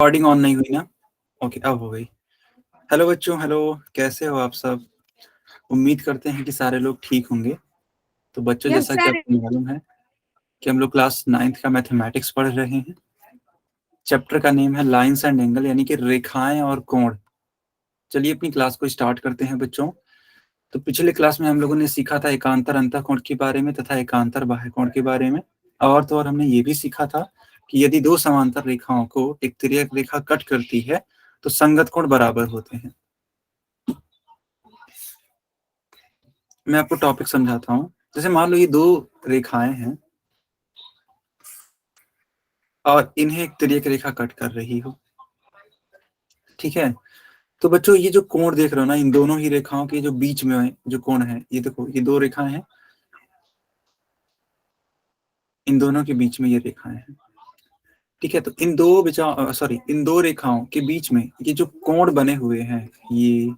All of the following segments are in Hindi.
रिकॉर्डिंग ऑन नहीं हुई ना? ओके, अब हो गई। हेलो बच्चों, हेलो, कैसे हो आप सब? उम्मीद करते हैं कि सारे लोग ठीक होंगे। तो बच्चों, जैसा कि आपको मालूम है कि हम लोग क्लास 9th का मैथमेटिक्स पढ़ रहे हैं। चैप्टर का नेम है लाइंस एंड एंगल, यानी कि रेखाएं और कोण। चलिए अपनी क्लास को स्टार्ट करते हैं बच्चों। तो पिछले क्लास में हम लोगों ने सीखा था एकांतर अंतःकोण के बारे में तथा एकांतर बाह्यकोण के बारे में। और तो और हमने ये भी सीखा था कि यदि दो समांतर रेखाओं को एक तिर्यक रेखा कट करती है तो संगत कोण बराबर होते हैं। मैं आपको टॉपिक समझाता हूँ। जैसे मान लो ये दो रेखाएं हैं और इन्हें एक तिर्यक रेखा कट कर रही हो, ठीक है। तो बच्चों, ये जो कोण देख रहे हो ना, इन दोनों ही रेखाओं के जो बीच में जो कोण है, ये देखो, ये दो रेखाएं हैं, इन दोनों के बीच में ये रेखाएं हैं, ठीक है। तो इन दो रेखाओं के बीच में ये जो कोण बने हुए हैं, ये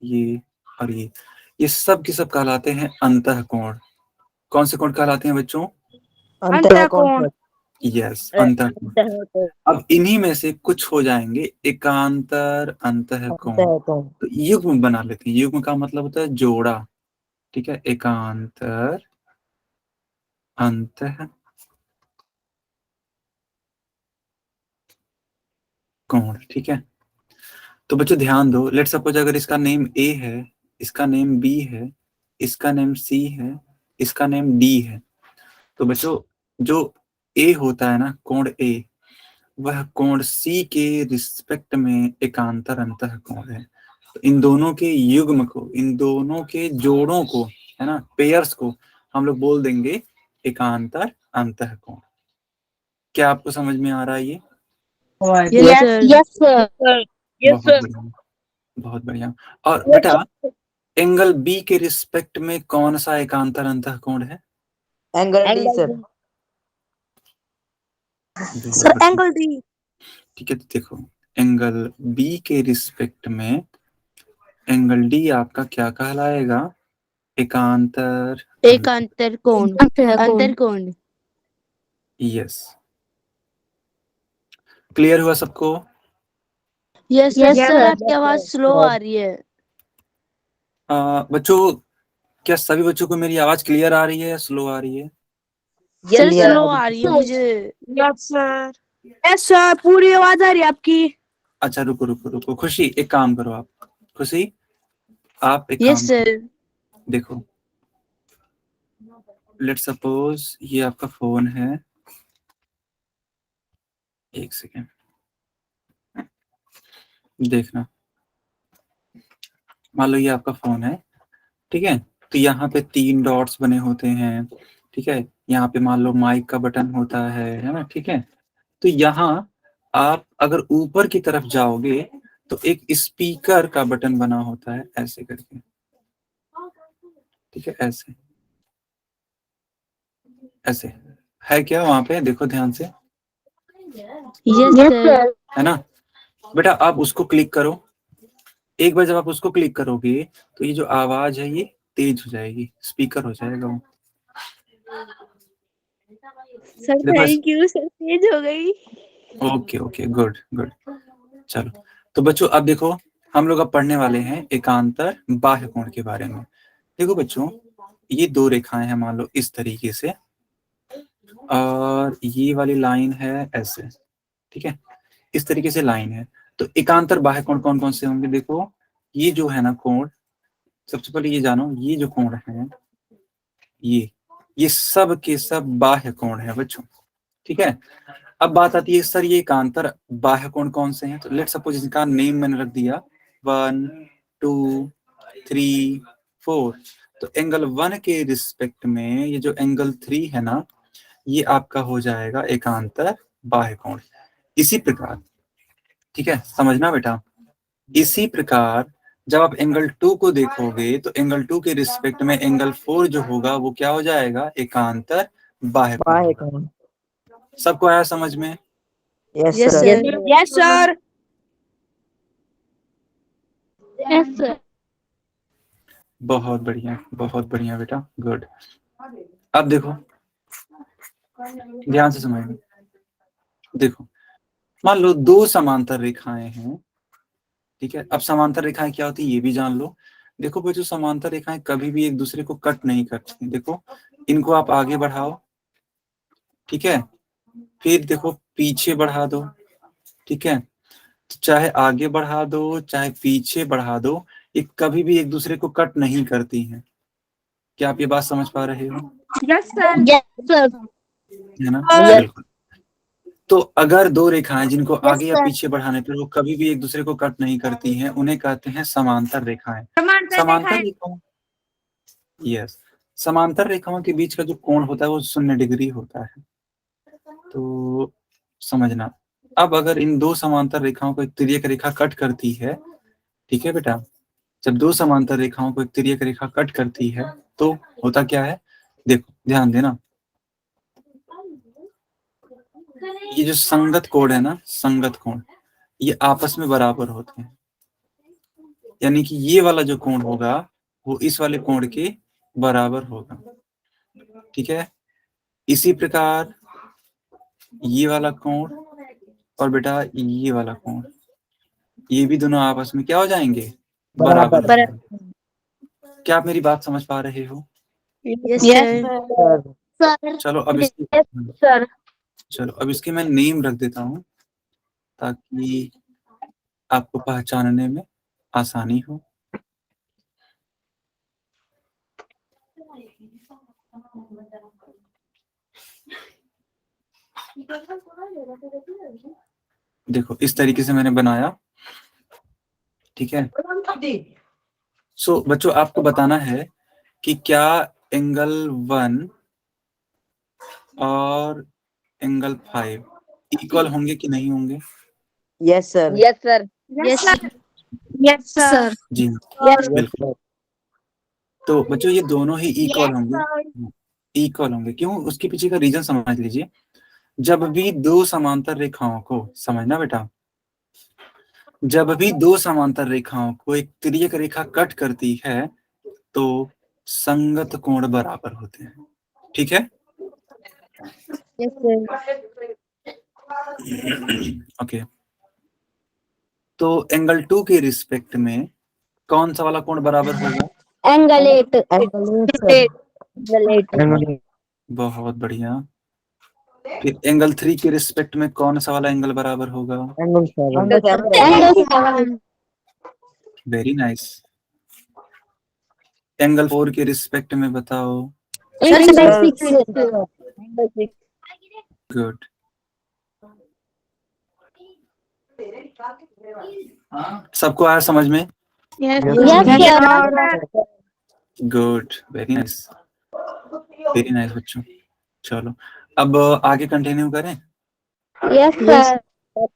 ये और ये सब के सब कहलाते हैं अंतःकोण। कौन से कोण कहलाते हैं बच्चों? अंतःकोण। यस, अंतःकोण। अब इन्हीं में से कुछ हो जाएंगे एकांतर अंतःकोण। तो युग्म बना लेते हैं। युग्म का मतलब होता है जोड़ा, ठीक है। एकांतर अंतःकोण, ठीक है। तो बच्चों ध्यान दो, लेट सपोज अगर इसका नेम ए है, इसका नेम बी है, इसका नेम सी है, इसका नेम डी है, तो बच्चों जो ए होता है ना, कोण ए, वह कोण सी के रिस्पेक्ट में एकांतर अंतःकोण है। तो इन दोनों के युग्म को, इन दोनों के जोड़ों को, है ना, पेयर्स को हम लोग बोल देंगे एकांतर अंतःकोण। क्या आपको समझ में आ रहा है ये? Yes sir. बहुत बढ़िया, बहुत बढ़िया। और बेटा, एंगल बी के रिस्पेक्ट में कौन सा एकांतर अंतःकोण है? Angle D sir. Sir angle D, ठीक है। तो देखो, एंगल बी के रिस्पेक्ट में एंगल डी आपका क्या कहलाएगा? एकांतर एकांतरकोण। अंतरकोण। यस। क्लियर हुआ सबको? यस सर, आपकी आवाज स्लो आ रही है। बच्चों, क्या सभी बच्चों को मेरी आवाज क्लियर आ रही है या स्लो आ रही है? सर स्लो आ रही है मुझे। Yes sir. यस सर, पूरी आवाज आ रही है आपकी। अच्छा, रुको रुको रुको, खुशी एक काम करो, आप खुशी, आप एक यस काम सर। देखो, लेट सपोज ये आपका फोन है, एक सेकेंड देखना। मान लो ये आपका फोन है, ठीक है। तो यहाँ पे 3 डॉट्स बने होते हैं, ठीक है। यहाँ पे मान लो माइक का बटन होता है ना, ठीक है। तो यहाँ आप अगर ऊपर की तरफ जाओगे तो एक स्पीकर का बटन बना होता है, ऐसे करके, ठीक है। ऐसे ऐसे है क्या वहां पे? देखो ध्यान से। Yes sir. है ना बेटा? आप उसको क्लिक करो। एक बार जब आप उसको क्लिक करोगे तो ये जो आवाज है ये तेज हो जाएगी, स्पीकर हो जाएगा वो। सर थैंक यू सर, तेज हो गई। Okay okay, good good. चलो, तो बच्चों अब देखो, हम लोग अब पढ़ने वाले हैं एकांतर बाह्य कोण के बारे में। देखो बच्चों, ये दो रेखाएं हैं मान लो इस तरीके से, और ये वाली लाइन है ऐसे, ठीक है। इस तरीके से लाइन है। तो एकांतर बाह्य कोण कौन कौन से होंगे? देखो, ये जो है ना कोण, सबसे पहले ये जानो, ये जो कोण है, ये सब के सब बाह्य कोण है बच्चों, ठीक है। अब बात आती है सर ये एकांतर बाह्य कोण कौन से हैं? तो लेट सपोज इसका नेम मैंने रख दिया 1 2 3 4। तो एंगल 1 के रिस्पेक्ट में ये जो एंगल 3 है ना, ये आपका हो जाएगा एकांतर बाह्य कोण। इसी प्रकार, ठीक है, समझना बेटा, इसी प्रकार जब आप एंगल 2 को देखोगे तो एंगल 2 के रिस्पेक्ट में एंगल 4 जो होगा वो क्या हो जाएगा? एकांतर बाह्य कोण। सबको आया समझ में? Yes sir. Yes sir. Yes sir. बहुत बढ़िया बेटा, गुड। अब देखो, ध्यान से समझना। देखो, मान लो दो समांतर रेखाएं हैं, ठीक है। अब समांतर रेखाएं क्या होती है ये भी जान लो। देखो बच्चों, समांतर रेखाएं कभी भी एक दूसरे को कट नहीं करती। देखो इनको आप आगे बढ़ाओ, ठीक है, फिर देखो पीछे बढ़ा दो, ठीक है। तो चाहे आगे बढ़ा दो चाहे पीछे बढ़ा दो, ये कभी भी एक दूसरे को कट नहीं करती हैं। क्या आप ये बात समझ पा रहे हो? Yes sir. Yes sir. है ना? Yes. बिल्कुल। तो अगर दो रेखाएं जिनको Yes, आगे या sir. पीछे बढ़ाने पर वो कभी भी एक दूसरे को कट नहीं करती हैं, उन्हें कहते हैं समांतर रेखाएं। समांतर समांतर रेखाएं। रेखाओं, यस, समांतर रेखाओं के बीच का जो कोण होता है वो 0 डिग्री होता है। तो समझना, अब अगर इन दो समांतर रेखाओं को एक तिर्यक रेखा कट करती है, ठीक है बेटा, जब दो समांतर रेखाओं को एक तिर्यक रेखा कट करती है तो होता क्या है, देखो ध्यान देना, ये जो संगत कोण है ना, संगत कोण, ये आपस में बराबर होते हैं। यानी कि ये वाला जो कोण होगा वो इस वाले कोण के बराबर होगा, ठीक है। इसी प्रकार ये वाला कोण और बेटा ये वाला कोण, ये भी दोनों आपस में क्या हो जाएंगे, बराबर हो जाएंगे। क्या आप मेरी बात समझ पा रहे हो? Yes, Yes, sir. sir. Sir. चलो अब इसकी Yes, sir. चलो अब इसकी मैं नेम रख देता हूँ ताकि आपको पहचानने में आसानी हो। देखो इस तरीके से मैंने बनाया, ठीक है। सो बच्चों आपको बताना है कि क्या एंगल 1 और एंगल 5 इक्वल होंगे कि नहीं होंगे? Yes, sir. Yes, sir. Yes, sir. Yes, sir. जी Yes. बिल्कुल। तो बच्चों ये दोनों ही इक्वल होंगे, इक्वल होंगे। क्यों? उसके पीछे का रीजन समझ लीजिए। जब भी दो समांतर रेखाओं को, समझना बेटा, जब भी दो समांतर रेखाओं को एक तिर्यक रेखा कट करती है तो संगत कोण बराबर होते हैं, ठीक है। Yes, sir. ओके, तो एंगल 2 के रिस्पेक्ट में कौन सा वाला कोण बराबर होगा? Angle 8. Angle 8, sir. Angle 8. Angle 8. बहुत बढ़िया। फिर एंगल 3 के रिस्पेक्ट में कौन सा वाला एंगल बराबर होगा? Angle 7. Angle 7. Very nice. Angle 4 के रिस्पेक्ट में बताओ। Angle 6. Angle 6. गुड। सबको आया समझ में? Yes, Yes, sir. sir. Good, very nice, very nice बच्चों। चलो अब आगे कंटिन्यू करें। Yes, sir.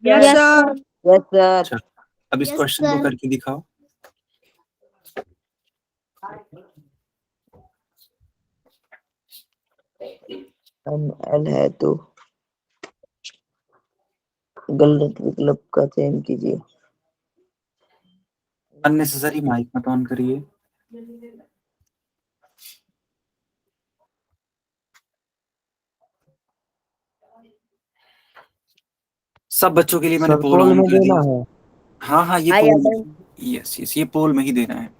Yes, sir. Yes, sir. चलो अब इस Yes, क्वेश्चन को sir. करके दिखाओ। L है तो गलत विकल्प का चयन कीजिए। अननेसेसरी माइक मत ऑन करिए। सब बच्चों के लिए मैंने सर पोल पोल ऑन में कर देना दिया। है। हाँ हाँ ये I poll, have yes yes ये पोल में ही देना है।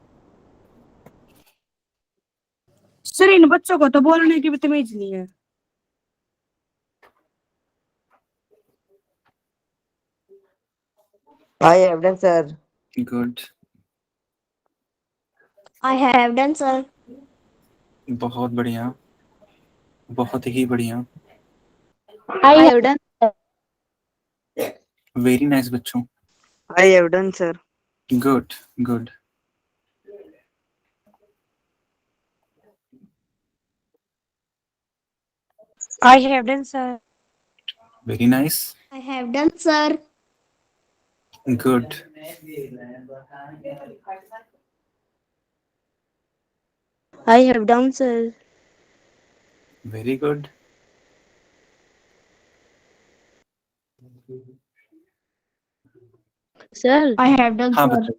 सर इन बच्चों को तो बोलने की भी तमीज नहीं है। I have done, sir. Good, I have done, sir. बहुत बढ़िया, बहुत ही बढ़िया, I have done. Very nice बच्चों। I have done, sir. Good good. I have done, sir. Very nice, I have done, sir. Good. I have done, sir. Very good. Sir. I have done, हाँ sir.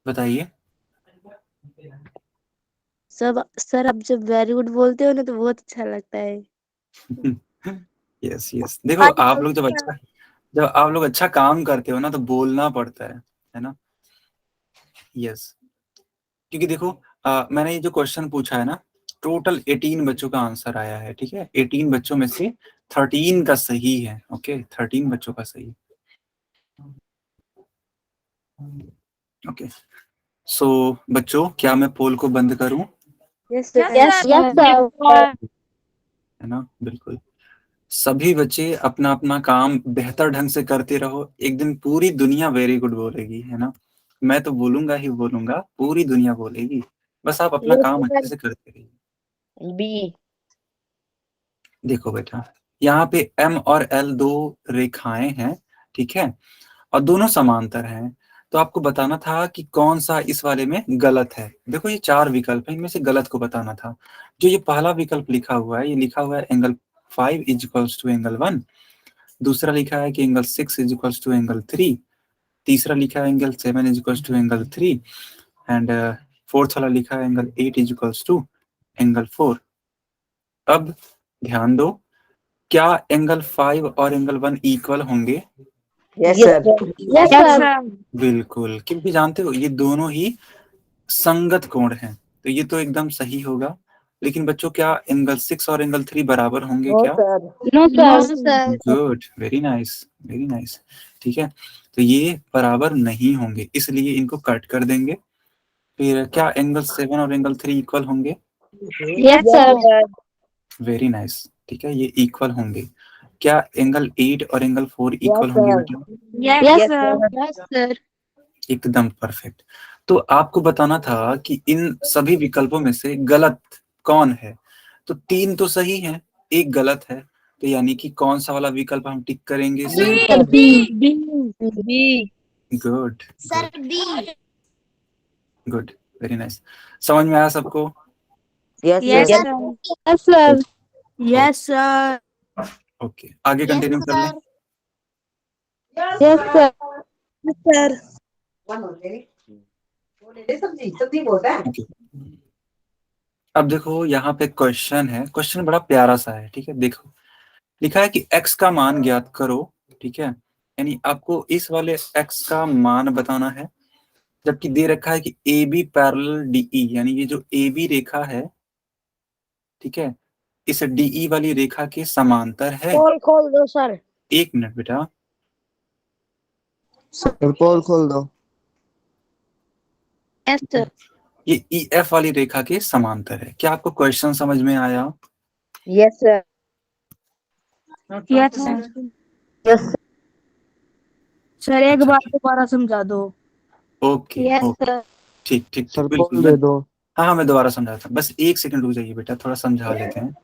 बताइए। सब सर आप जब वेरी गुड बोलते हो ना तो बहुत अच्छा लगता है। यस यस, देखो आप लोग जब अच्छा जब आप लोग अच्छा काम करते हो ना तो बोलना पड़ता है ना। यस, क्योंकि देखो मैंने ये जो क्वेश्चन पूछा है ना, टोटल 18 बच्चों का आंसर आया है, ठीक है। 18 बच्चों में से 13 का सही है, ओके, 13 बच्चों का सही। ओके, सो बच्चों क्या मैं पोल को बंद करूं? Yes Yes, sir. है ना, बिल्कुल। सभी बच्चे अपना अपना काम बेहतर ढंग से करते रहो, एक दिन पूरी दुनिया वेरी गुड बोलेगी, है ना। मैं तो बोलूंगा ही बोलूंगा, पूरी दुनिया बोलेगी, बस आप अपना काम अच्छे से करते रहिए। बी। देखो बेटा, यहाँ पे M और L दो रेखाएं हैं, ठीक है, और दोनों समांतर हैं। तो आपको बताना था कि कौन सा इस वाले में गलत है। देखो ये 4 विकल्प है, इनमें से गलत को बताना था। जो ये पहला विकल्प लिखा हुआ है, ये लिखा हुआ है angle 5 is equals to angle 1। दूसरा लिखा है कि angle 6 is equals to angle 3। तीसरा लिखा है angle 7 is equals to angle 3। And fourth वाला लिखा है angle 8 is equals to angle 4। अब ध्यान दो, क्या एंगल 5 और एंगल 1 इक्वल होंगे? Yes sir. Yes, sir. बिल्कुल, क्योंकि जानते हो ये दोनों ही संगत कोण हैं, तो ये तो एकदम सही होगा। लेकिन बच्चों क्या एंगल 6 और एंगल 3 बराबर होंगे क्या? Sir. No, sir. Good, very nice, very nice. ठीक है, तो ये बराबर नहीं होंगे, इसलिए इनको कट कर देंगे। फिर क्या एंगल 7 और एंगल 3 इक्वल होंगे? Yes, sir. वेरी नाइस, ठीक है, ये इक्वल होंगे। क्या एंगल 8 और एंगल 4 इक्वल होंगे बेटा? Yes, sir. Yes, sir. एकदम परफेक्ट। तो आपको बताना था कि इन सभी विकल्पों में से गलत कौन है। तो 3 तो सही है, एक गलत है, तो यानी कि कौन सा वाला विकल्प हम टिक करेंगे? सही। B. Good, good, very nice. समझ में आया सबको? Yes Yes, sir. sir. Yes, sir. Yes, sir. Okay, आगे कंटिन्यू कर लें। Yes, sir. Yes, sir. Okay, अब देखो यहाँ पे क्वेश्चन है, क्वेश्चन बड़ा प्यारा सा है, ठीक है। देखो लिखा है कि x का मान ज्ञात करो, ठीक है, यानी आपको इस वाले x का मान बताना है, जबकि दे रखा है कि ए बी पैरेलल डीई, यानी ये जो ए बी रेखा है, ठीक है, इस डीई वाली रेखा के समांतर है। खोल दो सर। एक मिनट बेटा, सर पोल खोल दो। Yes, sir. ये ई एफ वाली रेखा के समांतर है। क्या आपको क्वेश्चन समझ में आया? Yes sir. Yes, sir. Yes sir एक अच्छा, बार दोबारा समझा दो। Okay Yes, okay, sir. ठीक ठीक सर बिल्कुल। पोल दे दो। हाँ हाँ, मैं दोबारा समझाता हूँ, बस एक सेकंड रुक जाइए बेटा, थोड़ा समझा लेते हैं।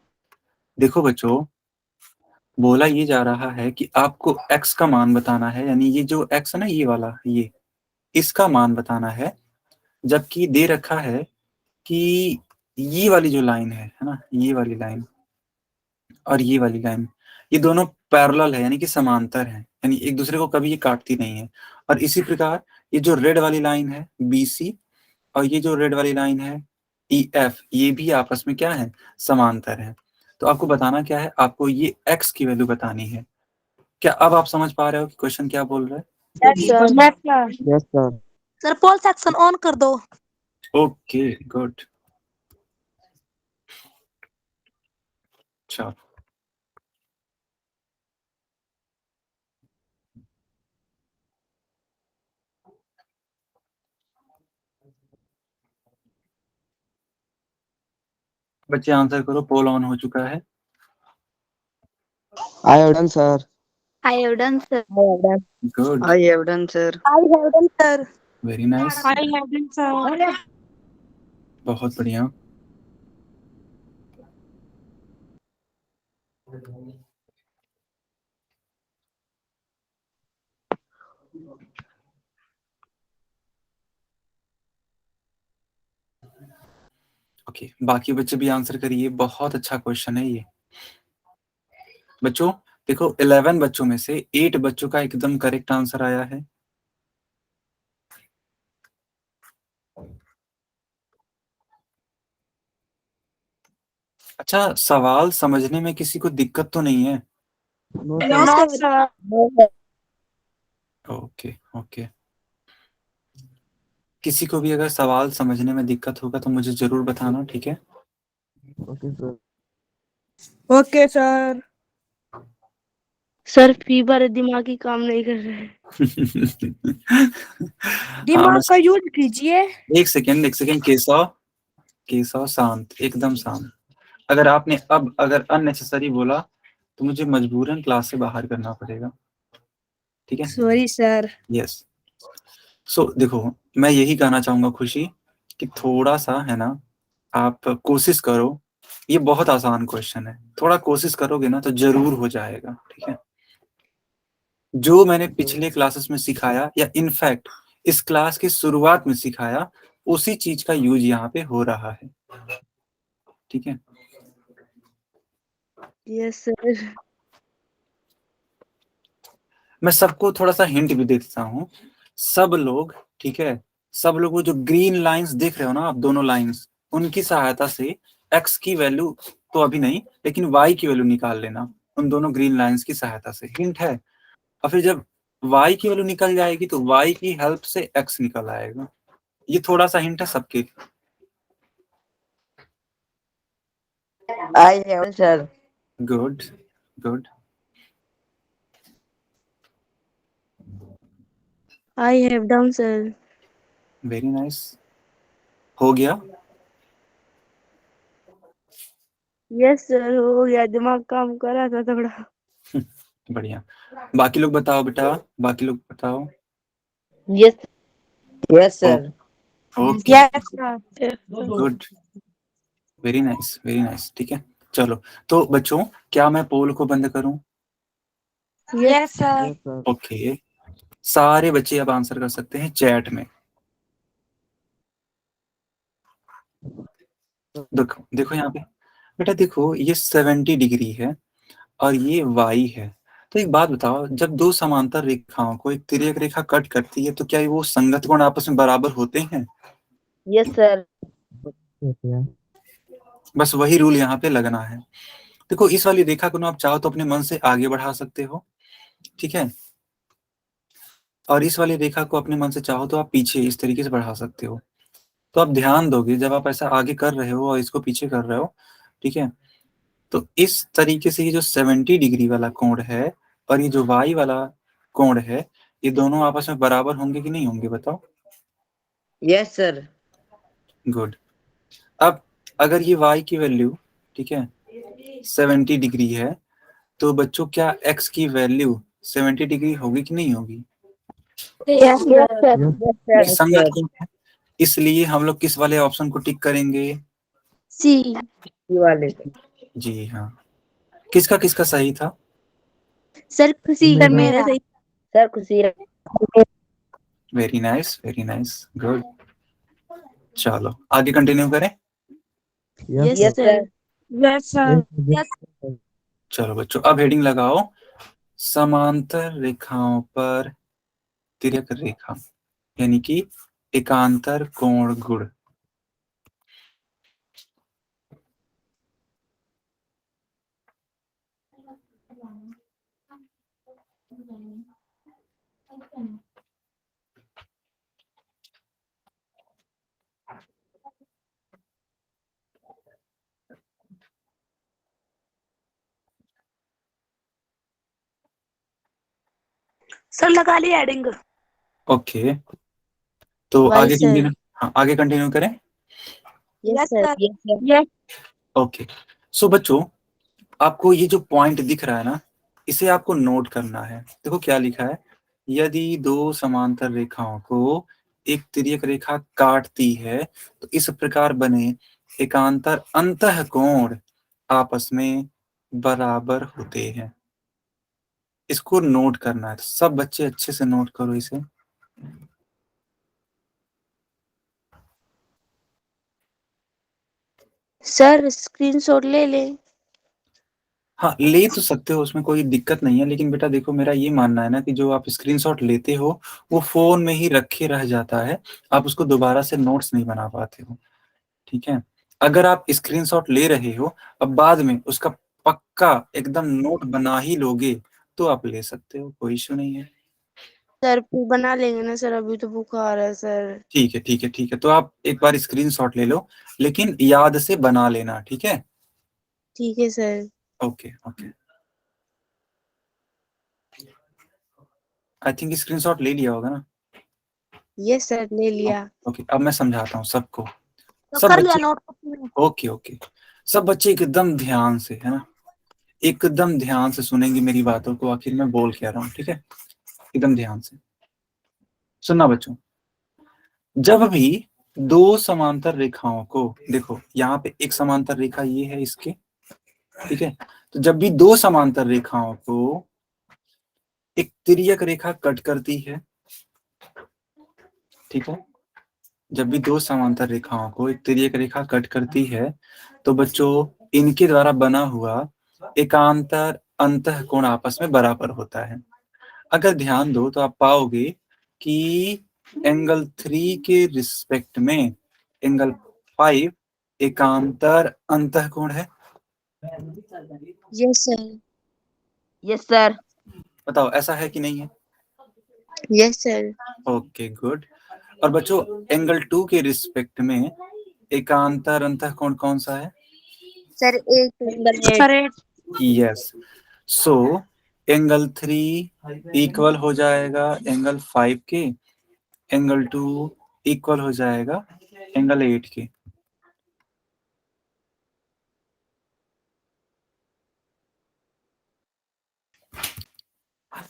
देखो बच्चों, बोला ये जा रहा है कि आपको x का मान बताना है, यानी ये जो x है ना, ये वाला, ये इसका मान बताना है, जबकि दे रखा है कि ये वाली जो लाइन है ना, ये वाली लाइन और ये वाली लाइन, ये दोनों पैरेलल है, यानी कि समांतर है, यानी एक दूसरे को कभी ये काटती नहीं है। और इसी प्रकार ये जो रेड वाली लाइन है BC, और ये जो रेड वाली लाइन है EF, ये भी आपस में क्या है? समांतर है। तो आपको बताना क्या है? आपको ये x की वैल्यू बतानी है। क्या अब आप समझ पा रहे हो कि क्वेश्चन क्या बोल रहा है? Yes, sir. Yes sir. Sir poll section on कर दो। ओके, गुड, अच्छा। बच्चे आंसर करो, पोल ऑन हो चुका है। I have done sir. I have done, sir. Good, I have done sir. I have done, sir. Very nice, I have done, sir. बहुत बढ़िया। ओके, बाकी बच्चे भी आंसर करिए, बहुत अच्छा क्वेश्चन है ये। बच्चों देखो, 11 बच्चों में से 8 बच्चों का एकदम करेक्ट आंसर आया है। अच्छा, सवाल समझने में किसी को दिक्कत तो नहीं है? No No, sir. sir. Okay okay, किसी को भी अगर सवाल समझने में दिक्कत होगा तो मुझे जरूर बताना, ठीक है? Okay sir. Okay sir. Sir fever दिमागी काम नहीं कर रहे हैं। हाँ, दिमाग का यूज कीजिए। एक सेकेंड केशव, केशव शांत, एकदम शांत। अगर आपने अब अगर अननेसेसरी बोला तो मुझे मजबूरन क्लास से बाहर करना पड़ेगा, ठीक है? Sorry sir. यस। सो देखो, मैं यही कहना चाहूंगा खुशी कि थोड़ा सा है ना, आप कोशिश करो। ये बहुत आसान क्वेश्चन है, थोड़ा कोशिश करोगे ना तो जरूर हो जाएगा, ठीक है? जो मैंने पिछले क्लासेस में सिखाया या इनफैक्ट इस क्लास की शुरुआत में सिखाया, उसी चीज का यूज यहाँ पे हो रहा है, ठीक है? Yes sir. मैं सबको थोड़ा सा हिंट भी दे देता हूँ। सब लोग, ठीक है, सब लोग वो जो ग्रीन लाइंस देख रहे हो ना आप, दोनों लाइंस, उनकी सहायता से एक्स की वैल्यू तो अभी नहीं, लेकिन वाई की वैल्यू निकाल लेना उन दोनों ग्रीन लाइंस की सहायता से। हिंट है। और फिर जब वाई की वैल्यू निकल जाएगी तो वाई की हेल्प से एक्स निकल आएगा। ये थोड़ा सा हिंट है सबके। I have sir. Good good. I have done sir. Very nice. हो गया? यस सर हो गया, दिमाग काम कर रहा था थोड़ा। बढ़िया। बाकी लोग बताओ बेटा, बाकी लोग बताओ। Yes yes sir. Okay, yes sir. Good, very nice, ठीक है। चलो, तो बच्चों क्या मैं पोल को बंद करूं? Yes sir. Yes sir. Okay, सारे बच्चे अब आंसर कर सकते हैं चैट में। देखो देखो यहाँ पे बेटा, देखो ये 70 डिग्री है और ये y है। तो एक बात बताओ, जब दो समांतर रेखाओं को एक तिर्यक रेखा कट करती है तो क्या वो संगत कोण आपस में बराबर होते हैं? Yes sir. बस वही रूल यहाँ पे लगना है। देखो, इस वाली रेखा को ना आप चाहो तो अपने मन से आगे बढ़ा सकते हो, ठीक है? और इस वाली रेखा को अपने मन से चाहो तो आप पीछे इस तरीके से बढ़ा सकते हो। तो आप ध्यान दोगे जब आप ऐसा आगे कर रहे हो और इसको पीछे कर रहे हो, ठीक है, तो इस तरीके से ये जो 70 डिग्री वाला कोण है और ये जो y वाला कोण है, ये दोनों आपस में बराबर होंगे कि नहीं होंगे, बताओ? Yes sir. गुड। अब अगर ये y की वैल्यू, ठीक है, 70 डिग्री है, तो बच्चों क्या x की वैल्यू 70 डिग्री होगी कि नहीं होगी? Yes sir. ये संगत कोण है, इसलिए हम लोग किस वाले ऑप्शन को टिक करेंगे? सी। वाले। जी हाँ। किसका किसका सही था? सर खुशी सर मेरा सही। सर खुशी। Very nice, good. चलो आगे कंटिन्यू करें। Yes yes sir. Sir. Yes sir. चलो बच्चों, अब हेडिंग लगाओ, समांतर रेखाओं पर तिर्यक रेखा, यानी कि एकांतर कोण गुण। सर लगा ली हेडिंग। ओके, तो वाई आगे सर। कंटिन्यू, हाँ आगे कंटिन्यू करें। Yes sir. Yes sir. Yes okay, so बच्चों आपको ये जो पॉइंट दिख रहा है ना, इसे आपको नोट करना है। देखो क्या लिखा है, यदि दो समांतर रेखाओं को एक तिर्यक रेखा काटती है तो इस प्रकार बने एकांतर अंतःकोण आपस में बराबर होते हैं। इसको नोट करना है, तो सब बच्चे अच्छे से नोट करो इसे। सर स्क्रीनशॉट ले ले। हाँ ले तो सकते हो, उसमें कोई दिक्कत नहीं है, लेकिन बेटा देखो मेरा ये मानना है ना कि जो आप स्क्रीनशॉट लेते हो वो फोन में ही रखे रह जाता है, आप उसको दोबारा से नोट्स नहीं बना पाते हो, ठीक है? अगर आप स्क्रीनशॉट ले रहे हो अब बाद में उसका पक्का एकदम नोट बना ही लोगे तो आप ले सकते हो, कोई इश्यू नहीं है। सर फिर बना लेंगे ना सर, अभी तो बुखार है सर। ठीक है ठीक है ठीक है, तो आप एक बार स्क्रीनशॉट ले लो, लेकिन याद से बना लेना, ठीक है। ठीक है sir. Okay okay, I think screenshot ले लिया होगा ना। यस सर, ले लिया। ओके, अब मैं समझाता हूँ सबको, तो सब कर लिया बच्चे। नोट। ओके ओके, सब बच्चे एकदम ध्यान से, है ना, एकदम ध्यान से सुनेंगे मेरी बातों को, आखिर मैं बोल क्या रहा हूँ, ठीक है। एकदम ध्यान से सुनना बच्चों। जब भी दो समांतर रेखाओं को, देखो यहाँ पे एक समांतर रेखा ये है इसके, ठीक है। तो जब भी दो समांतर रेखाओं को एक तिर्यक रेखा कट करती है, ठीक है, जब भी दो समांतर रेखाओं को एक तिर्यक रेखा कट करती है, तो बच्चों इनके द्वारा बना हुआ एकांतर अंतःकोण आपस में बराबर होता है। अगर ध्यान दो तो आप पाओगे कि एंगल 3 के रिस्पेक्ट में एंगल 5 एकांतर अंतःकोण है। Yes sir. Yes sir. बताओ ऐसा है कि नहीं है? Yes sir. Okay good. और बच्चों एंगल 2 के रिस्पेक्ट में एकांतर अंतःकोण कौन सा है? सर एक। Sir 8। Yes, so angle 3 equal हो जाएगा एंगल 5 के, एंगल 2 इक्वल हो जाएगा एंगल 8 के।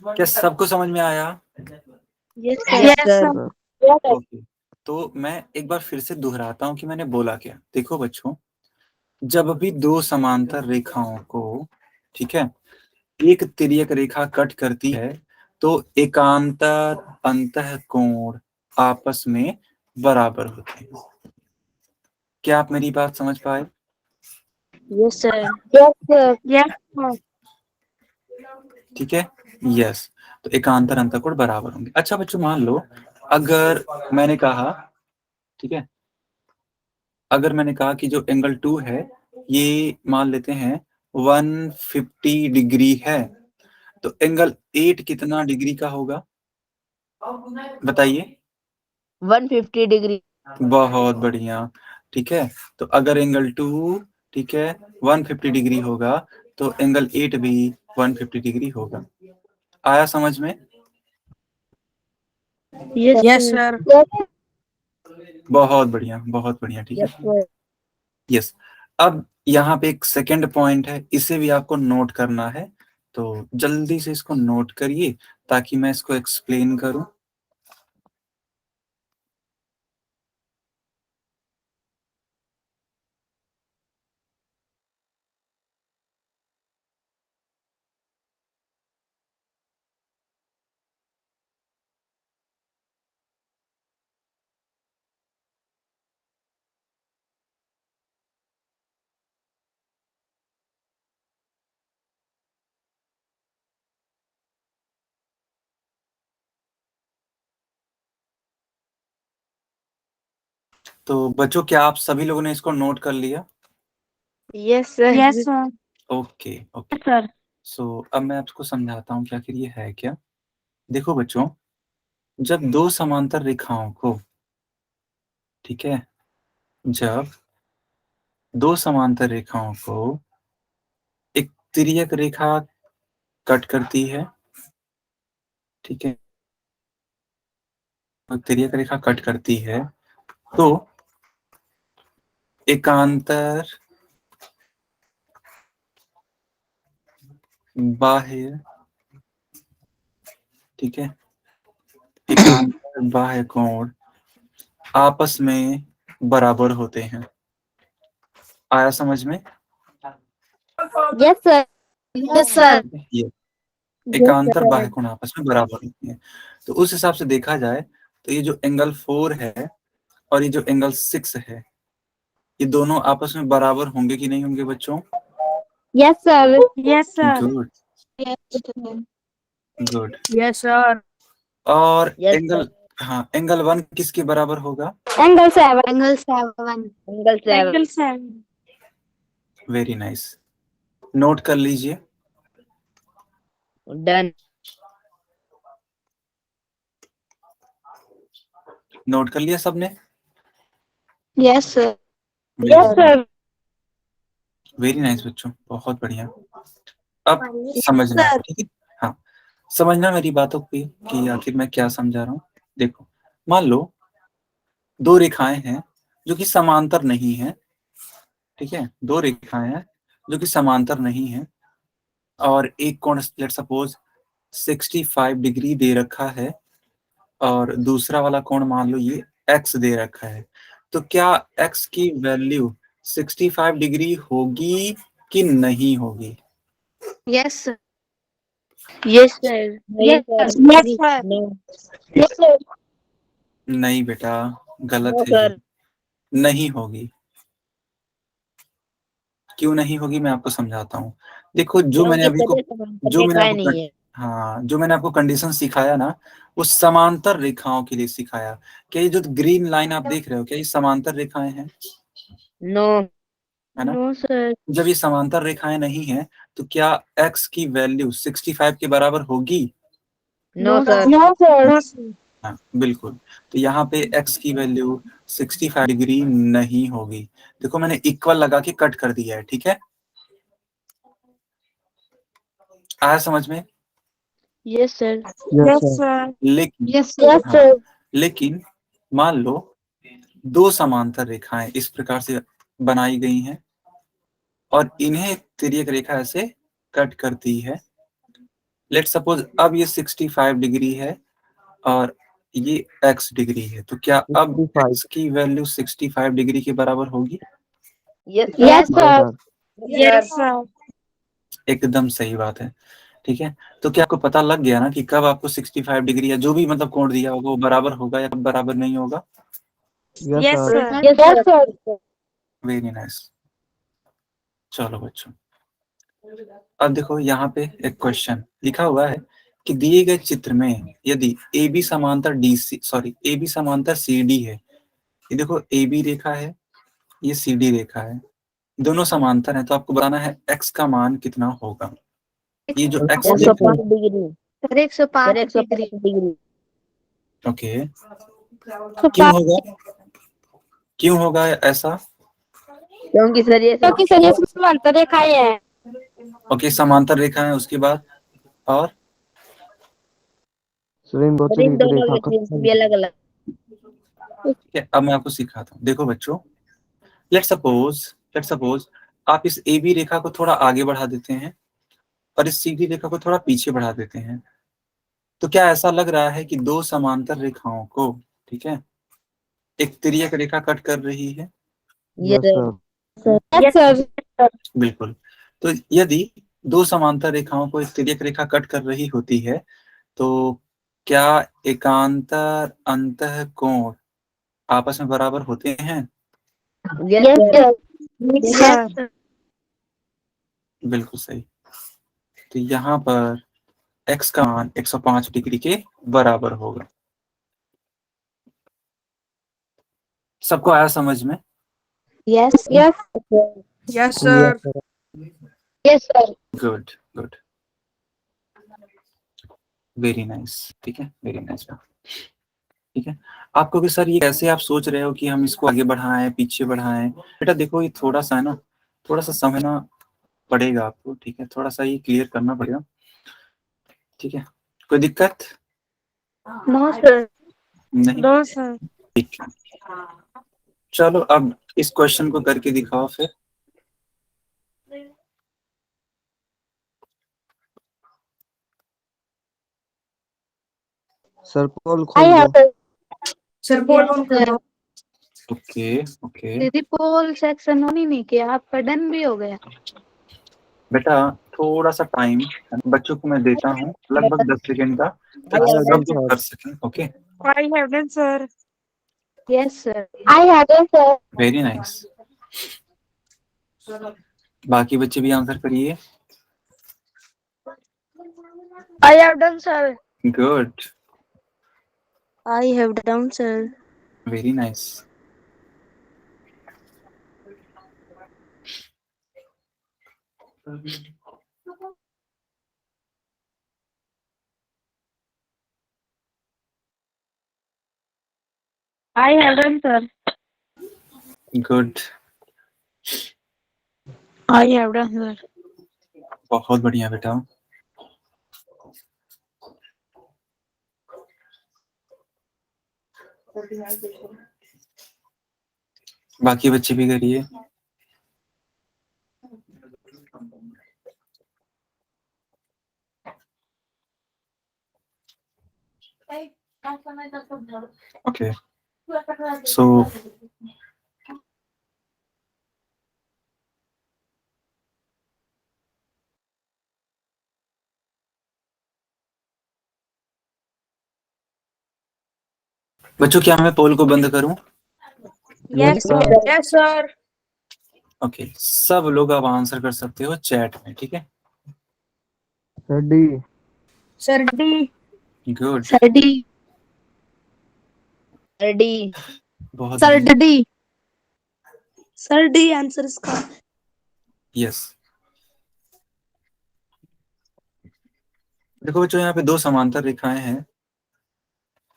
क्या सबको समझ में आया? Yes yes sir. Sir. Okay, तो मैं एक बार फिर से दोहराता हूं कि मैंने बोला क्या। देखो बच्चों, जब भी दो समांतर रेखाओं को, ठीक है, एक तिर्यक रेखा कट करती है, तो एकांतर अंतःकोण आपस में बराबर होते हैं। क्या आप मेरी बात समझ पाए? Yes sir. Yes sir. Yes sir. ठीक है, यस, तो एकांतर अंतःकोण बराबर होंगे। अच्छा बच्चों मान लो अगर मैंने कहा, ठीक है, अगर मैंने कहा कि जो एंगल 2 है ये मान लेते हैं 150 डिग्री है, तो एंगल 8 कितना डिग्री का होगा बताइए? 150 डिग्री। बहुत बढ़िया, ठीक है। तो अगर एंगल 2, ठीक है, 150 डिग्री होगा, तो एंगल 8 भी 150 डिग्री होगा। आया समझ में? Yes sir. बहुत बढ़िया बहुत बढ़िया, ठीक यस है। सर। यस, अब यहाँ पे एक सेकंड पॉइंट है, इसे भी आपको नोट करना है, तो जल्दी से इसको नोट करिए ताकि मैं इसको एक्सप्लेन करूं। तो बच्चों क्या आप सभी लोगों ने इसको नोट कर लिया? Yes sir. Yes sir. Okay okay, sir so अब मैं आपको समझाता हूँ कि आखिर ये है क्या। देखो बच्चों, जब दो समांतर रेखाओं को, ठीक है, जब दो समांतर रेखाओं को एक तिर्यक रेखा कट करती है, ठीक है, तो तिर्यक रेखा कट करती है, तो एकांतर बाह्य, ठीक है, एकांतर बाह्य कोण आपस में बराबर होते हैं। आया समझ में? Yes sir. Yes sir. ये एकांतर बाह्य कोण आपस में बराबर होते हैं। तो उस हिसाब से देखा जाए तो ये जो एंगल 4 है और ये जो एंगल 6 है, ये दोनों आपस में बराबर होंगे कि नहीं होंगे बच्चों? Yes sir. Yes sir. Good good. Yes sir. और यस एंगल, हाँ, एंगल 1 किसके बराबर होगा? Angle 7। Angle 7। Angle 7। Angle 7। Very nice, note कर लीजिए। डन। नोट कर लिया सबने? Yes, sir. Yes, sir. Very nice बच्चों, बहुत बढ़िया। अब समझना है, sir. ठीक है? हाँ, समझना मेरी बातों की कि आखिर मैं क्या समझा रहा हूँ। देखो, मान लो दो रेखाएं हैं जो कि समांतर नहीं है, ठीक है? दो रेखाएं हैं जो कि समांतर नहीं है, और एक कोण लेट्स सपोज 65 डिग्री दे रखा है, और दूसरा वाला कोण मान लो ये x दे रखा है। तो क्या x की वैल्यू 65 डिग्री होगी कि नहीं होगी? Yes, sir. Yes, sir. Yes, sir. Yes, sir. No. Yes, sir. नहीं बेटा, गलत No, है ये, sir. नहीं होगी। क्यों नहीं होगी मैं आपको समझाता हूँ। देखो जो मैंने क्योंकि अभी को सभी समांतर जो मैंने रेखाएं आपको नहीं है। हाँ, जो मैंने आपको कंडीशन सिखाया ना, वो समांतर रेखाओं के लिए सिखाया। क्या ये जो ग्रीन लाइन आप देख रहे हो, क्या ये समांतर रेखाएं हैं? No. है ना? No, sir. जब ये समांतर रेखाएं नहीं हैं, तो क्या x की वैल्यू 65 के बराबर होगी? No, No, sir. No, sir. No, sir. हाँ, बिल्कुल। तो यहाँ पे x की वैल्यू 65 डिग्री नहीं होगी। देखो मैंने इक्वल लगा के कट कर दिया है, ठीक है? आया समझ में? Yes, sir. Yes, sir. लेकिन Yes, sir. Yes, हाँ, sir. लेकिन मान लो दो समांतर रेखाएं इस प्रकार से बनाई गई हैं, और इन्हें तिर्यक रेखा ऐसे कट करती है। लेट्स सपोज अब ये 65 डिग्री है और ये x डिग्री है, तो क्या अब 65 x की वैल्यू 65 डिग्री के बराबर होगी? Yes, Yes, sir. sir. Yes, Yes, sir. एकदम सही बात है, ठीक है? तो क्या आपको पता लग गया ना कि कब आपको 65 डिग्री या जो भी मतलब कोण दिया होगा वो बराबर होगा या कब बराबर नहीं होगा? Yes, Yes, sir. sir. Yes, Yes, sir. sir. Very nice. चलो बच्चों, अब देखो यहाँ पे एक क्वेश्चन लिखा हुआ है कि दिए गए चित्र में यदि AB समांतर AB समांतर CD है। ये देखो AB रेखा है, ये CD रेखा है, दोनों समांतर हैं, तो आपको बताना है x का मान कितना होगा। ये जो x 105 degree. Sir, 105 sir 105 degree. Degree. Okay, क्यों होगा ऐसा? क्योंकि सर ये क्योंकि सर ये समांतर रेखाएं हैं। ओके, समांतर रेखा है, उसके बाद और सर इन दो सर इन की दोनों रेखा की का भी अलग अलग। ठीक है, अब मैं आपको सिखाता हूँ। देखो बच्चों, लेट्स सपोज आप इस AB रेखा को थोड़ा आगे बढ़ा देते हैं और इस CD रेखा को थोड़ा पीछे बढ़ा देते हैं, तो क्या ऐसा लग रहा है कि दो समांतर रेखाओं को, ठीक है, एक तिर्यक रेखा कट कर रही है? ये यस सर Yes, sir. बिल्कुल। तो यदि दो समांतर रेखाओं को एक तिर्यक रेखा कट कर रही होती है, तो क्या एकांतर अंतः कोण आपस में बराबर होते हैं? Yes, Yes, sir. sir. Yes, sir. बिल्कुल सही। तो यहाँ पर x का मान 105 डिग्री के बराबर होगा। सबको आया समझ में? Yes. Yes. Yes, sir Yes, sir. Good good, very nice, ठीक है, वेरी नाइस। ठीक है, आपको भी सर ये कैसे आप सोच रहे हो कि हम इसको आगे बढ़ाएं पीछे बढ़ाएं? बेटा देखो, ये थोड़ा सा है ना, थोड़ा सा समझना पड़ेगा आपको, ठीक है? थोड़ा सा ये क्लियर करना पड़ेगा, ठीक है? कोई दिक्कत? No, sir. नहीं? No, sir. ठीक है, चलो अब इस क्वेश्चन को करके दिखाओ फिर। सर पोल I खोल have दो। sir. Poll on कर दो. ओके ओके दीदी पोल सेक्शन ऑन ही नहीं किया, आपका डन भी हो गया। बेटा, थोड़ा सा टाइम बच्चों को मैं देता हूँ, लगभग 10 सेकेंड का, I ताकि have सब done, लोग sir. कर सकें। Okay, I have done, sir. Yes, sir. I have done, sir. Very nice. बाकी बच्चे भी आंसर करिए। I have done, sir. Good, I have done, sir. Very nice. I have done, sir. Good, I have done, sir. बहुत बढ़िया बेटा। बाकी बच्चे भी करिए। ओके, सो बच्चों क्या मैं पोल को बंद करूं? Yes, sir. Yes, sir. Okay, सब लोग अब आंसर कर सकते हो चैट में, ठीक है? Sir D. Sir D. Good, sir D. Ready. बहुत Sir बढ़िया। D. सर डी आंसर इसका। यस, देखो बच्चों यहाँ पे दो समांतर रेखाएं हैं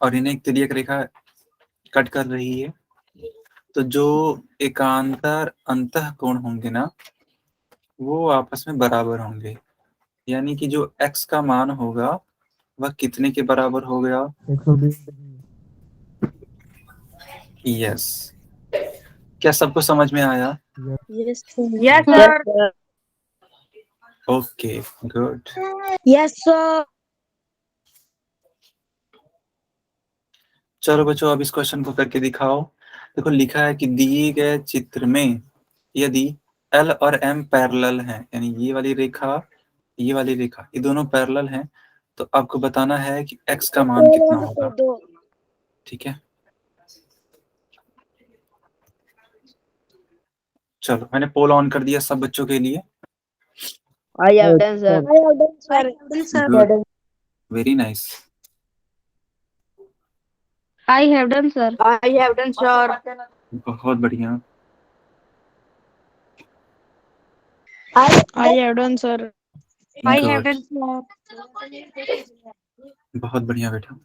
और इन्हें एक तिर्यक रेखा कट कर रही है, तो जो एकांतर अंतःकोण होंगे ना वो आपस में बराबर होंगे, यानी कि जो x का मान होगा वह कितने के बराबर हो गया? 120 यस, क्या सबको समझ में आया? Yes Yes, yes sir. Sir. Okay, good. Yes, sir. चलो बच्चों अब इस क्वेश्चन को करके दिखाओ। देखो लिखा है कि दिए गए चित्र में यदि L और M पैरेलल हैं, यानी ये वाली रेखा ये दोनों पैरेलल हैं, तो आपको बताना है कि x का मान कितना होगा, ठीक है? चलो मैंने पोल ऑन कर दिया सब बच्चों के लिए। I have done sir. Good, very nice. I have done, sir. I have done, sir. बहुत बढ़िया, I have done, sir. I have good, done, sir. बहुत बढ़िया बेटा।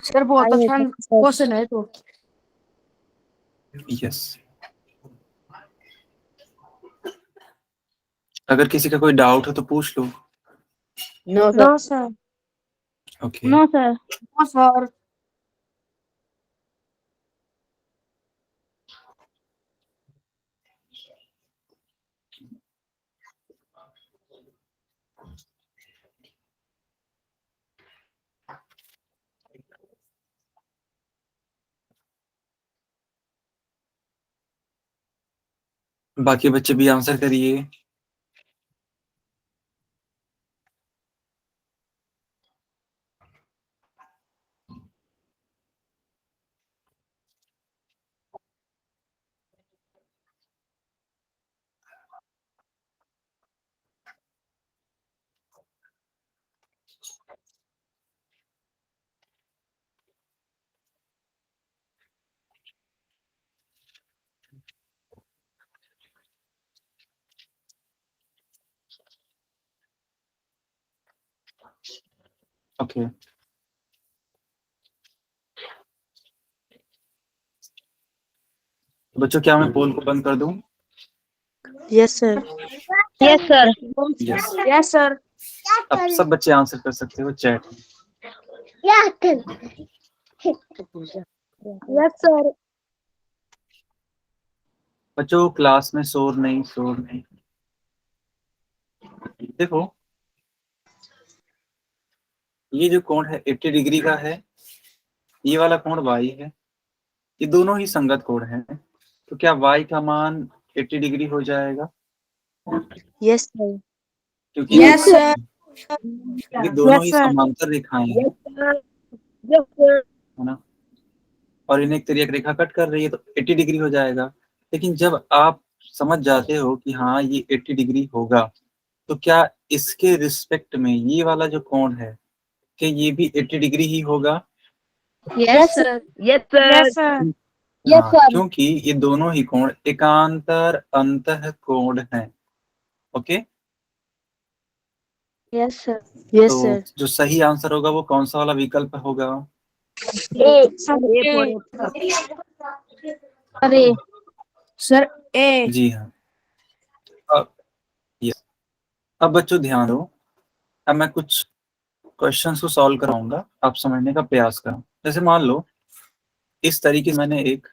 सर बहुत अच्छा क्वेश्चन है तो। यस, अगर किसी का कोई डाउट हो तो पूछ लो। No sir. No, sir. Okay, No, sir. No, sir. बाकी बच्चे भी आंसर करिए। ओके, बच्चों क्या मैं पोल को बंद कर दूं? Yes sir. Yes sir. Yes, Yes, sir. अब सब बच्चे आंसर कर सकते हो चैट में। Yes, sir. बच्चों क्लास में शोर नहीं, शोर नहीं। देखो ये जो कोण है 80 डिग्री का है, ये वाला कोण y है, ये दोनों ही संगत कोण हैं, तो क्या y का मान 80 डिग्री हो जाएगा? Yes sir. क्योंकि Yes, sir. ये दोनों Yes, ही sir. समांतर रेखाएं हैं, यस सर। है ना, और इन्हें एक तिर्यक रेखा कट कर रही है, तो 80 डिग्री हो जाएगा। लेकिन जब आप समझ जाते हो कि हाँ ये 80 डिग्री होगा, तो क्या इसके रिस्पेक्ट में ये वाला जो कोण है कि ये भी 80 डिग्री ही होगा? Yes, sir. Yes sir. Yes, sir. हाँ, क्योंकि ये दोनों ही कोण एकांतर अंतःकोण हैं। Okay, yes sir. यस तो सर। जो सही आंसर होगा वो कौन सा वाला विकल्प होगा? अरे सर ए। जी हाँ। अब यस, अब बच्चों ध्यान दो, अब मैं कुछ क्वेश्चंस को सॉल्व कराऊंगा, आप समझने का प्रयास करो। जैसे मान लो इस तरीके से मैंने एक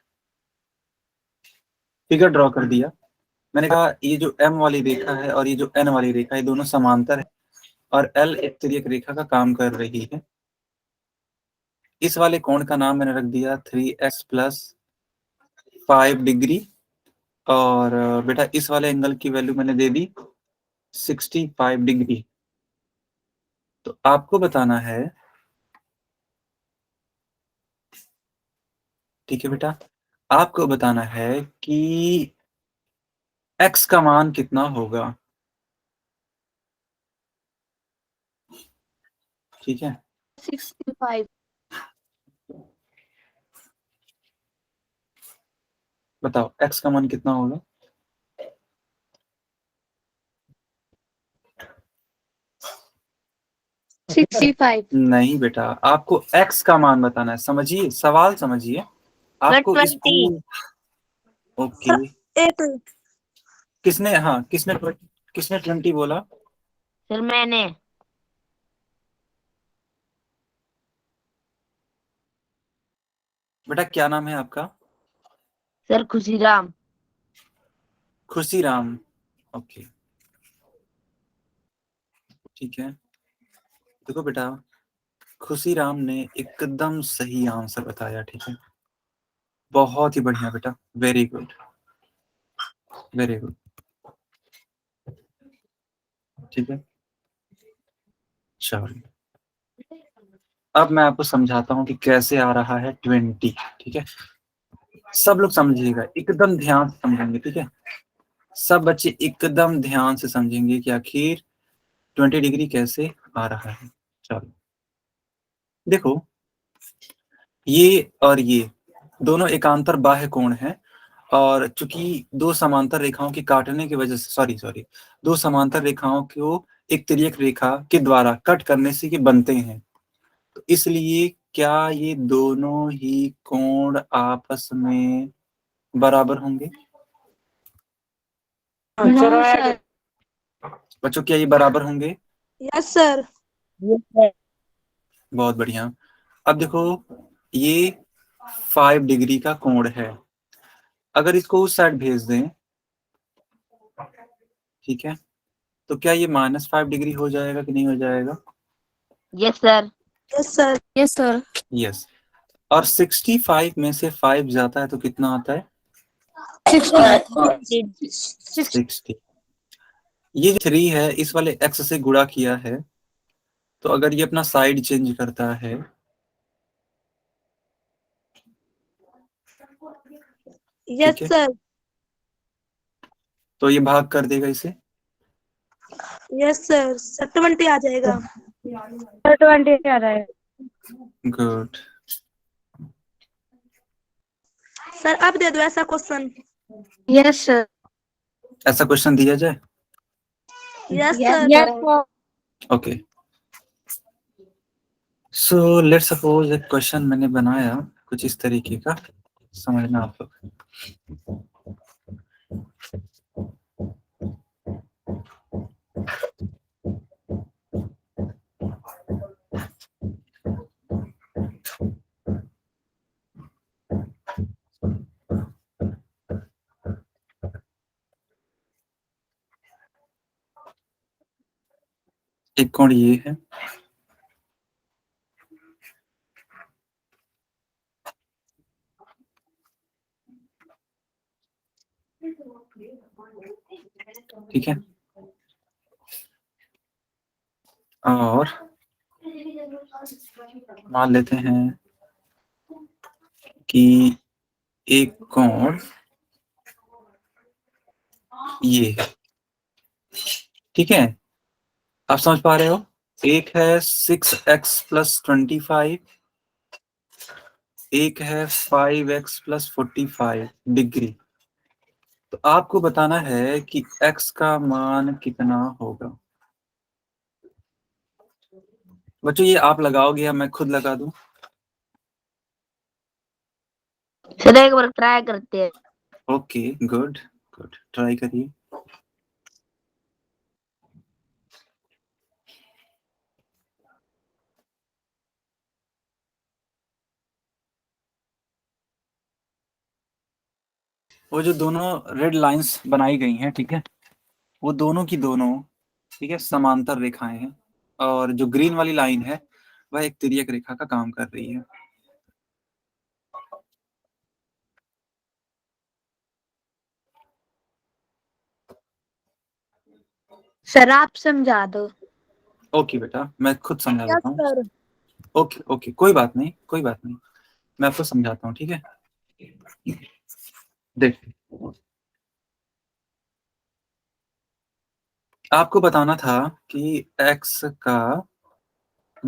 फिगर ड्रॉ कर दिया। मैंने कहा ये जो m वाली रेखा है और ये जो n वाली रेखा है, दोनों समांतर है और l एक तिर्यक रेखा का काम कर रही है। इस वाले कोण का नाम मैंने रख दिया 3x प्लस 5 डिग्री, और बेटा इस वाले एंगल की वैल्यू मैंने दे दी 65 डिग्री। तो आपको बताना है, ठीक है बेटा, आपको बताना है कि x का मान कितना होगा। ठीक है, 65। बताओ x का मान कितना होगा। 65। नहीं बेटा, आपको x का मान बताना है। समझिए, सवाल समझिए। आपको इस 20। ओके, एक किसने, हाँ किसने 20 बोला? सर मैंने। बेटा क्या नाम है आपका? सर खुशीराम। खुशीराम। ओके, ठीक है। देखो बेटा, खुशीराम ने एकदम सही आंसर बताया। ठीक है, बहुत ही बढ़िया बेटा, वेरी गुड, वेरी गुड। ठीक है, चलो अब मैं आपको समझाता हूँ कि कैसे आ रहा है 20। ठीक है, सब लोग समझिएगा, एकदम ध्यान से समझेंगे। ठीक है, सब बच्चे एकदम ध्यान से समझेंगे कि आखिर 20 डिग्री कैसे आ रहा है। चलो देखो, ये और ये दोनों एकांतर बाह्य कोण हैं, और चूंकि दो समांतर रेखाओं की काटने की वजह से, सॉरी दो समांतर रेखाओं को एक तिर्यक रेखा के द्वारा कट करने से ये बनते हैं, तो इसलिए क्या ये दोनों ही कोण आपस में बराबर होंगे? सर। बच्चों क्या ये बराबर होंगे? Yes sir. बहुत बढ़िया। अब देखो, ये 5 डिग्री का कोण है, अगर इसको उस साइड भेज दें, ठीक है, तो क्या ये -5 डिग्री हो जाएगा कि नहीं हो जाएगा? Yes sir. Yes sir. Yes sir. Yes. और 65 में से 5 जाता है तो कितना आता है? 60। ये जो 3 है इस वाले x से गुणा किया है, तो अगर ये अपना साइड चेंज करता है, यस ठीक है, सर। तो ये भाग कर देगा इसे। Yes sir. 70 आ जाएगा। 20 आ रहा है। गुड। सर अब दे दो ऐसा क्वेश्चन। Yes sir. ऐसा क्वेश्चन दिया जाए? Yes yes sir. Sir. Okay, so let's suppose एक क्वेश्चन मैंने बनाया कुछ इस तरीके का, समझना आप लोग। एक कोण ये है, ठीक है, और मान लेते हैं कि एक कोण ये है। ठीक है, आप समझ पा रहे हो? एक है 6x प्लस 25, एक है 5x प्लस 45 डिग्री। तो आपको बताना है कि x का मान कितना होगा। बच्चों ये आप लगाओगे या मैं खुद लगा दूं? सर एक बार ट्राई करते हैं। ओके, गुड गुड, ट्राई करिए। वो जो दोनों रेड लाइंस बनाई गई हैं, ठीक है, वो दोनों की दोनों, ठीक है, समांतर रेखाएं हैं, और जो ग्रीन वाली लाइन है वह एक तिर्यक रेखा का काम कर रही है। सर आप समझा दो। ओके बेटा, मैं खुद समझा यस देता हूँ। सर। ओके ओके, कोई बात नहीं, कोई बात नहीं, मैं आपको समझाता हूँ, ठीक है। देख, आपको बताना था कि x का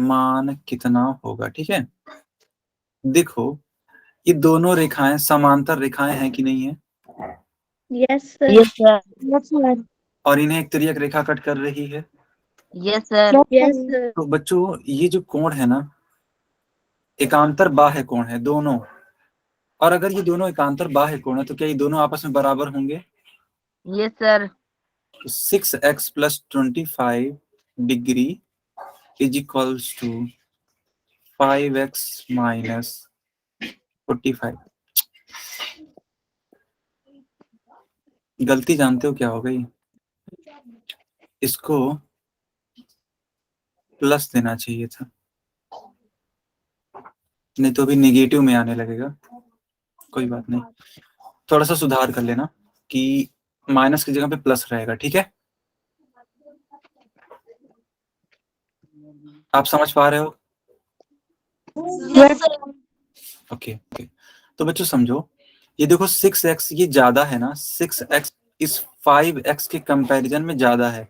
मान कितना होगा, ठीक है। देखो, ये दोनों रेखाएं समांतर रेखाएं हैं कि नहीं है, yes sir. Yes sir. Yes sir. और इन्हें एक तिर्यक रेखा कट कर रही है। Yes sir. Yes sir. तो बच्चों, ये जो कोण है ना, एकांतर बाह्य कोण है दोनों, और अगर ये दोनों एकांतर बाह्य कोण है तो क्या ये दोनों आपस में बराबर होंगे? Yes sir. 6x + 25 degree is equals to 5x - 45। गलती जानते हो क्या हो गई? इसको प्लस देना चाहिए था, नहीं तो अभी नेगेटिव में आने लगेगा। कोई बात नहीं, थोड़ा सा सुधार कर लेना कि माइनस की जगह पे प्लस रहेगा, ठीक है। आप समझ पा रहे हो? Yes sir. ओके ओके, तो बच्चों समझो, ये देखो 6x ये ज्यादा है ना, 6x इस 5x के कंपैरिजन में ज्यादा है,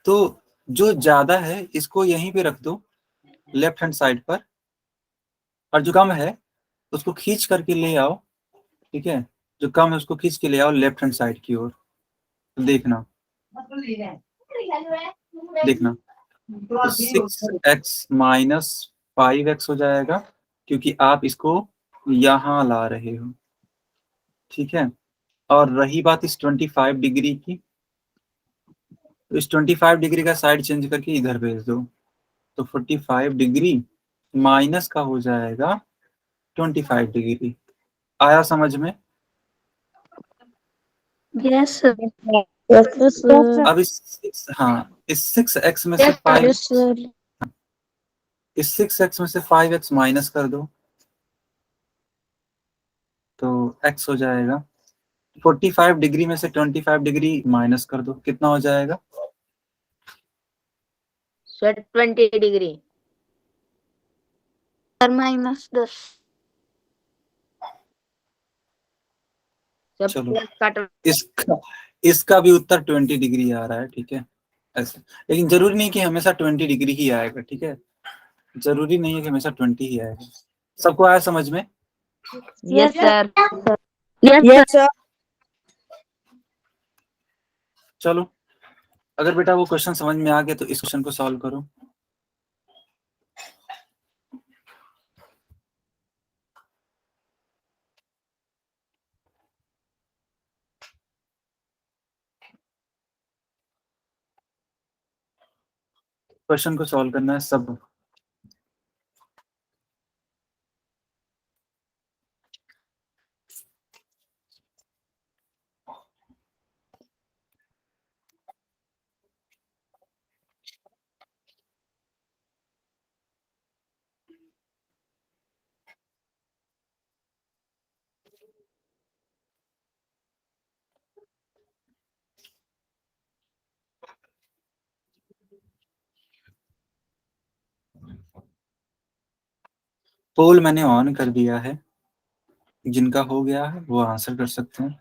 तो जो ज्यादा है इसको यहीं पे रख दो लेफ्ट हैंड साइड पर, और जो कम है उसको खींच करके ले आओ, ठीक है, जो कम है उसको खींच के ले आओ लेफ्ट हैंड साइड की ओर। देखना देखना, 6x - 5x हो जाएगा, क्योंकि आप इसको यहां ला रहे हो, ठीक है। और रही बात इस 25 डिग्री की, तो इस 25 डिग्री का साइड चेंज करके इधर भेज दो, तो 45 डिग्री माइनस का हो जाएगा 25 डिग्री। आया समझ में? Yes sir. Yes sir. अब इस 6x में से 5, यस सर। इस 6x में से 5x माइनस कर दो, तो x हो जाएगा। 45 डिग्री में से 25 डिग्री माइनस कर दो, कितना हो जाएगा? Sir 20 degree. सर -10। सब चलो, प्लस काट। इसका इसका भी उत्तर 20 डिग्री आ रहा है, ठीक है, ऐसे। लेकिन जरूरी नहीं कि हमेशा 20 डिग्री ही आएगा, ठीक है, जरूरी नहीं है कि हमेशा 20 ही आएगा। सबको आया समझ में? Yes sir. Yes sir. चलो, अगर बेटा वो क्वेश्चन समझ में आ गया तो इस क्वेश्चन को सॉल्व करो। क्वेश्चन को सॉल्व करना है सब। पोल मैंने ऑन कर दिया है, जिनका हो गया है वो आंसर कर सकते हैं।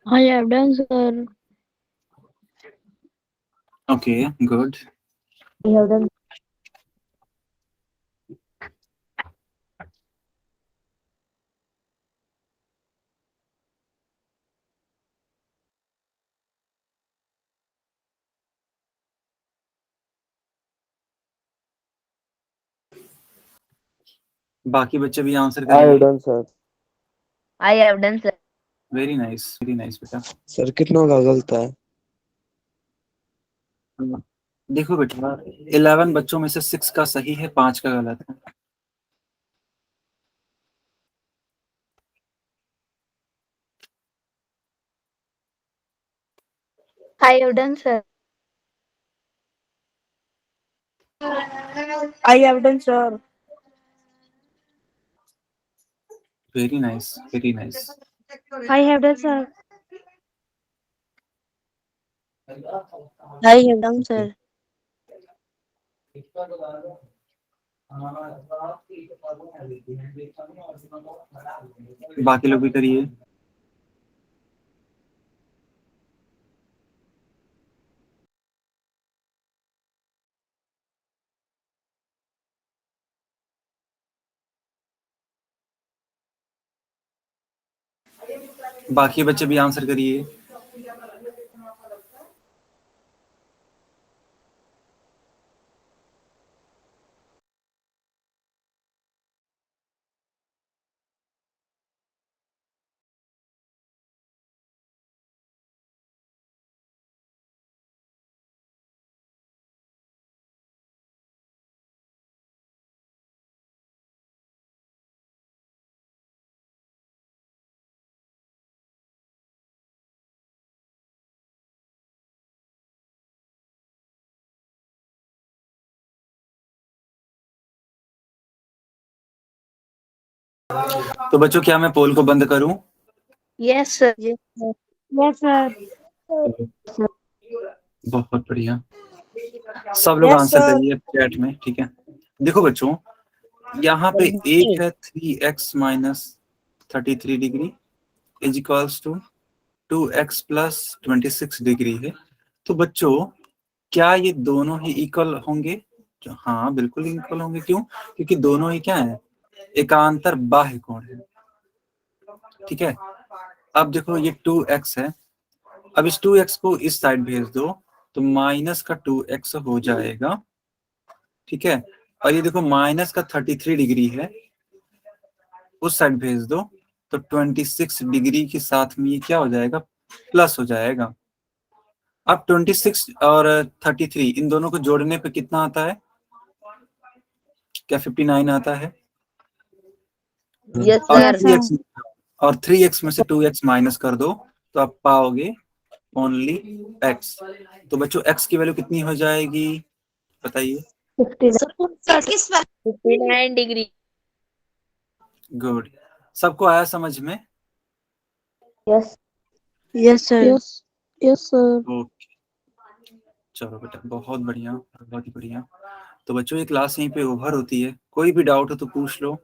I have done sir. Okay, good. I have done. बाकी बच्चे भी आंसर I have करिए। done, sir. I have done, sir. Very nice बेटा। सर कितनों का गलत है? देखो बेटा 11 बच्चों में से 6 का सही है, 5 का गलत है। I have done, sir. I have done, sir. Very nice I have done, sir. I have done, sir. बाकी लोग भी करिए। बाकी बच्चे भी आंसर करिए। तो बच्चों क्या मैं पोल को बंद करूं? Yes, sir. Yes, sir. बहुत बढ़िया, सब लोग Yes, आंसर sir. करिए चैट में, ठीक है। देखो बच्चों यहाँ पे एक है 3x minus 33 degree is equals to 2x plus 26 degree है। तो बच्चों क्या ये दोनों ही इक्वल होंगे? हाँ बिल्कुल इक्वल होंगे। क्यों? क्योंकि दोनों ही क्या है, एकांतर बाह्य कोण है, ठीक है। अब देखो ये 2x है, अब इस 2x को इस साइड भेज दो तो माइनस का 2x हो जाएगा, ठीक है। और ये देखो माइनस का 33 डिग्री है, उस साइड भेज दो तो 26 डिग्री के साथ में ये क्या हो जाएगा, प्लस हो जाएगा। अब 26 और 33 इन दोनों को जोड़ने पे कितना आता है? क्या 59 आता है? Yes, और sir. 3x और 3x में से 2x माइनस कर दो तो आप पाओगे ओनली x। तो बच्चों x की वैल्यू कितनी हो जाएगी बताइए? 59 degree. गुड, सबको आया समझ में? Yes. Yes, sir. Yes, sir. Okay चलो बेटा, बहुत बढ़िया, बहुत ही बढ़िया। तो बच्चों ये क्लास यहीं पे ओवर होती है, कोई भी डाउट हो तो पूछ लो।